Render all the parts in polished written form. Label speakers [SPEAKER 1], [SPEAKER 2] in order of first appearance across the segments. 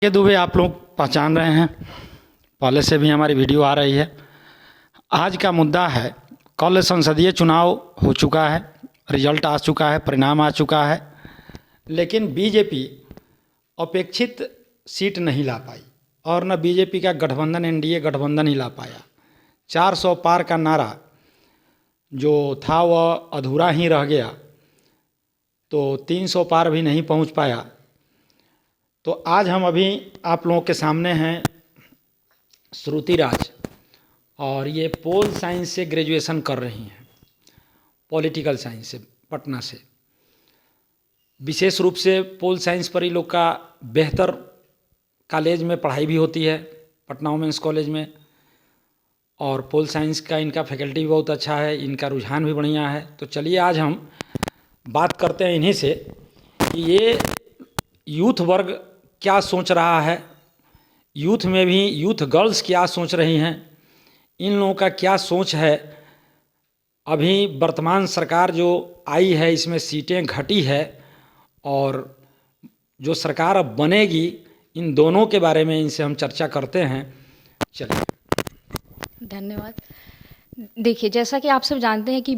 [SPEAKER 1] ये दुबे आप लोग पहचान रहे हैं, पहले से भी हमारी वीडियो आ रही है। आज का मुद्दा है, कल संसदीय चुनाव हो चुका है, रिजल्ट आ चुका है, परिणाम आ चुका है, लेकिन बीजेपी अपेक्षित सीट नहीं ला पाई और न बीजेपी का गठबंधन एनडीए गठबंधन ही ला पाया। 400 पार का नारा जो था वह अधूरा ही रह गया, तो 300 पार भी नहीं पहुंच पाया। तो आज हम अभी आप लोगों के सामने हैं श्रुति राज, और ये पोल साइंस से ग्रेजुएशन कर रही हैं, पॉलिटिकल साइंस से, पटना से। विशेष रूप से पोल साइंस पर ही लोग का बेहतर कॉलेज में पढ़ाई भी होती है, पटना वुमेंस कॉलेज में, और पोल साइंस का इनका फैकल्टी भी बहुत अच्छा है, इनका रुझान भी बढ़िया है। तो चलिए आज हम बात करते हैं इन्हीं से कि ये यूथ वर्ग क्या सोच रहा है, यूथ में भी यूथ गर्ल्स क्या सोच रही हैं, इन लोगों का क्या सोच है। अभी वर्तमान सरकार जो आई है इसमें सीटें घटी है, और जो सरकार अब बनेगी, इन दोनों के बारे में इनसे हम चर्चा करते हैं। चलिए।
[SPEAKER 2] धन्यवाद। देखिए, जैसा कि आप सब जानते हैं कि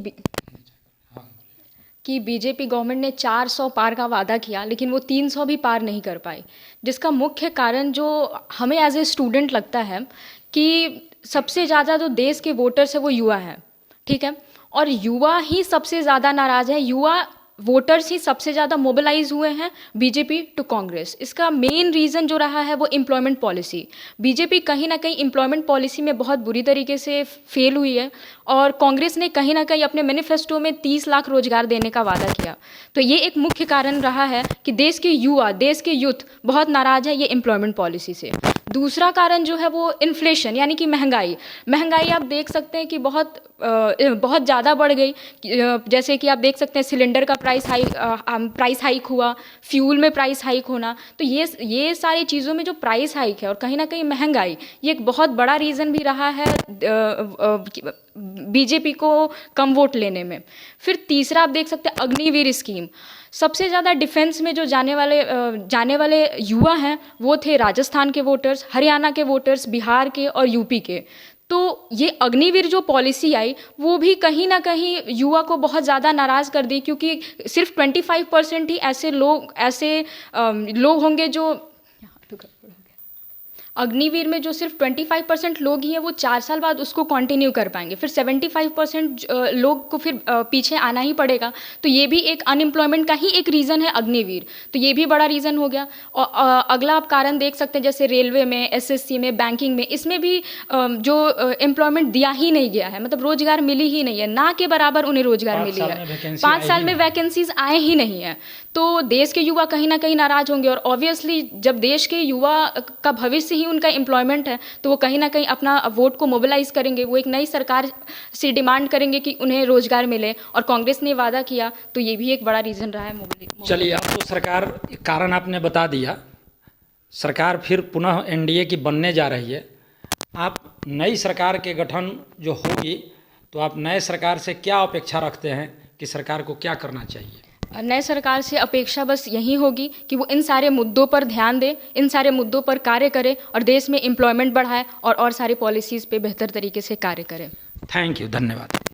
[SPEAKER 2] बीजेपी गवर्नमेंट ने 400 पार का वादा किया, लेकिन वो 300 भी पार नहीं कर पाई, जिसका मुख्य कारण जो हमें एज ए स्टूडेंट लगता है कि सबसे ज़्यादा जो देश के वोटर्स है वो युवा हैं, ठीक है, और युवा ही सबसे ज़्यादा नाराज़ है, युवा वोटर्स ही सबसे ज़्यादा मोबिलाइज हुए हैं बीजेपी टू कांग्रेस। इसका मेन रीज़न जो रहा है वो एम्प्लॉयमेंट पॉलिसी। बीजेपी कहीं ना कहीं एम्प्लॉयमेंट पॉलिसी में बहुत बुरी तरीके से फेल हुई है, और कांग्रेस ने कहीं ना कहीं अपने मैनिफेस्टो में 30 लाख रोजगार देने का वादा किया। तो ये एक मुख्य कारण रहा है कि देश के युवा, देश के यूथ बहुत नाराज़ है ये एम्प्लॉयमेंट पॉलिसी से। दूसरा कारण जो है वो इन्फ्लेशन, यानी कि महंगाई आप देख सकते हैं कि बहुत ज़्यादा बढ़ गई। जैसे कि आप देख सकते हैं सिलेंडर का प्राइस हाइक हुआ, फ्यूल में प्राइस हाइक होना। तो ये सारी चीज़ों में जो प्राइस हाइक है और कहीं ना कहीं महंगाई, ये एक बहुत बड़ा रीज़न भी रहा है बीजेपी को कम वोट लेने में। फिर तीसरा आप देख सकते हैं अग्निवीर स्कीम। सबसे ज़्यादा डिफेंस में जो जाने वाले युवा हैं वो थे राजस्थान के वोटर्स, हरियाणा के वोटर्स, बिहार के और यूपी के। तो ये अग्निवीर जो पॉलिसी आई वो भी कहीं ना कहीं युवा को बहुत ज़्यादा नाराज़ कर दी, क्योंकि सिर्फ 25% ही ऐसे लोग होंगे जो अग्निवीर में जो सिर्फ 25% लोग ही हैं वो 4 साल बाद उसको कंटिन्यू कर पाएंगे। फिर 75% लोग को फिर पीछे आना ही पड़ेगा। तो ये भी एक अनएम्प्लॉयमेंट का ही एक रीज़न है अग्निवीर। तो ये भी बड़ा रीज़न हो गया। और अगला आप कारण देख सकते हैं, जैसे रेलवे में, एसएससी में, बैंकिंग में, इसमें भी जो एम्प्लॉयमेंट दिया ही नहीं गया है, मतलब रोजगार मिली ही नहीं है, ना के बराबर उन्हें रोजगार मिली है। 5 साल में वैकेंसीज आए ही नहीं है। तो देश के युवा कहीं ना कहीं नाराज होंगे, और ऑब्वियसली जब देश के युवा का भविष्य ही उनका एम्प्लॉयमेंट है तो वो कहीं ना कहीं अपना वोट को मोबिलाइज करेंगे। वो एक नई सरकार से डिमांड करेंगे कि उन्हें रोजगार मिले, और कांग्रेस ने वादा किया, तो ये भी एक बड़ा रीज़न रहा है।
[SPEAKER 1] चलिए, अब तो सरकार कारण आपने बता दिया, सरकार फिर पुनः एनडीए की बनने जा रही है। आप नई सरकार के गठन जो होगी, तो आप नए सरकार से क्या अपेक्षा रखते हैं कि सरकार को क्या करना चाहिए?
[SPEAKER 2] नए सरकार से अपेक्षा बस यही होगी कि वो इन सारे मुद्दों पर ध्यान दे, इन सारे मुद्दों पर कार्य करे, और देश में एम्प्लॉयमेंट बढ़ाए, और सारी पॉलिसीज़ पे बेहतर तरीके से कार्य करे।
[SPEAKER 1] थैंक यू, धन्यवाद।